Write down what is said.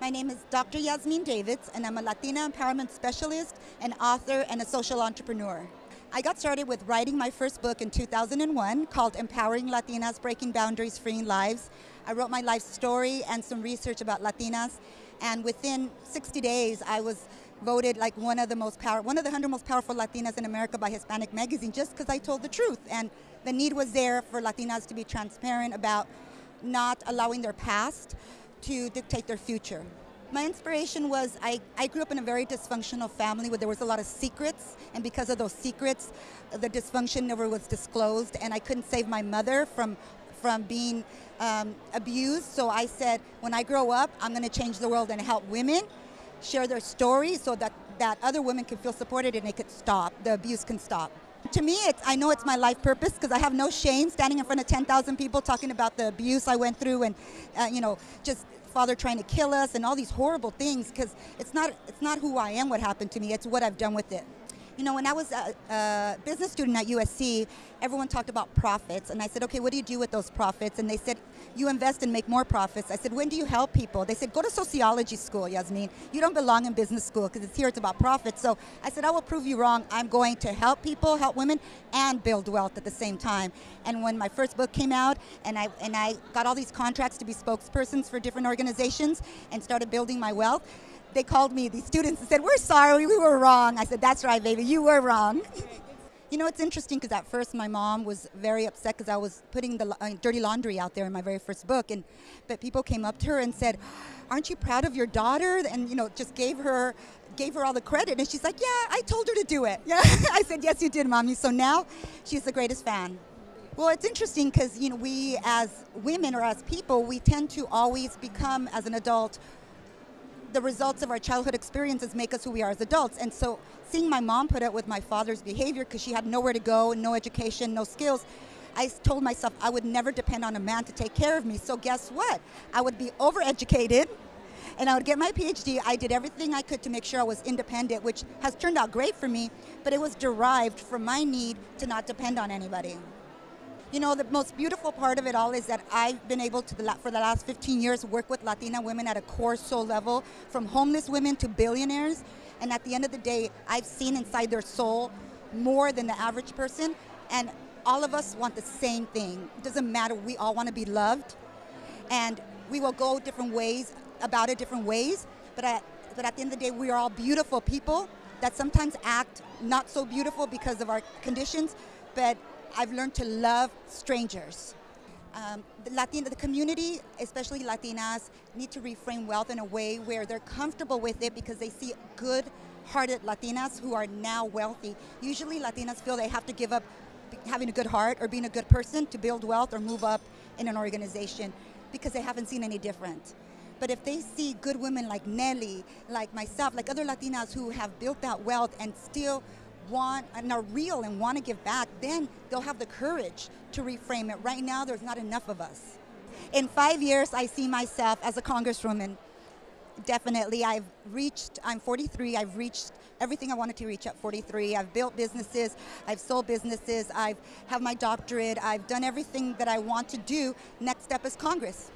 My name is Dr. Yasmin Davidds, and I'm a Latina empowerment specialist, an author, and a social entrepreneur. I got started with writing my first book in 2001 called Empowering Latinas, Breaking Boundaries, Freeing Lives. I wrote my life story and some research about Latinas, and within 60 days I was voted like one of the 100 most powerful Latinas in America by Hispanic Magazine, just because I told the truth. And the need was there for Latinas to be transparent about not allowing their past to dictate their future. My inspiration was I grew up in a very dysfunctional family where there was a lot of secrets, and because of those secrets, the dysfunction never was disclosed, and I couldn't save my mother from being abused. So I said, when I grow up, I'm going to change the world and help women share their stories so that other women can feel supported and it could stop, the abuse can stop. To me, I know it's my life purpose because I have no shame standing in front of 10,000 people talking about the abuse I went through and, just father trying to kill us and all these horrible things, because it's not who I am what happened to me, it's what I've done with it. You know, when I was a business student at USC, everyone talked about profits, and I said, okay, what do you do with those profits? And they said, you invest and make more profits. I said, when do you help people? They said, go to sociology school, Yasmin. You don't belong in business school because it's about profits. So I said, I will prove you wrong. I'm going to help people, help women, and build wealth at the same time. And when my first book came out, and I got all these contracts to be spokespersons for different organizations and started building my wealth, they called me, these students, and said, we're sorry, we were wrong. I said, that's right, baby, you were wrong. You know, it's interesting because at first my mom was very upset because I was putting the dirty laundry out there in my very first book. But people came up to her and said, aren't you proud of your daughter? And, just gave her all the credit. And she's like, yeah, I told her to do it. Yeah. I said, yes, you did, Mommy. So now she's the greatest fan. Well, it's interesting because, we as women or as people, we tend to always become, as an adult, the results of our childhood experiences make us who we are as adults. And so seeing my mom put up with my father's behavior because she had nowhere to go, no education, no skills, I told myself I would never depend on a man to take care of me. So guess what? I would be overeducated and I would get my PhD. I did everything I could to make sure I was independent, which has turned out great for me, but it was derived from my need to not depend on anybody. You know, the most beautiful part of it all is that I've been able to, for the last 15 years, work with Latina women at a core soul level, from homeless women to billionaires. And at the end of the day, I've seen inside their soul more than the average person. And all of us want the same thing. It doesn't matter. We all want to be loved. And we will go different ways, about it different ways. But at the end of the day, we are all beautiful people that sometimes act not so beautiful because of our conditions. But I've learned to love strangers. The community, especially Latinas, need to reframe wealth in a way where they're comfortable with it because they see good-hearted Latinas who are now wealthy. Usually Latinas feel they have to give up having a good heart or being a good person to build wealth or move up in an organization because they haven't seen any different. But if they see good women like Nelly, like myself, like other Latinas who have built that wealth and still want and are real and want to give back, then they'll have the courage to reframe it. Right now, there's not enough of us. In 5 years, I see myself as a congresswoman. Definitely, I'm 43, I've reached everything I wanted to reach at 43. I've built businesses, I've sold businesses, I have my doctorate, I've done everything that I want to do. Next step is Congress.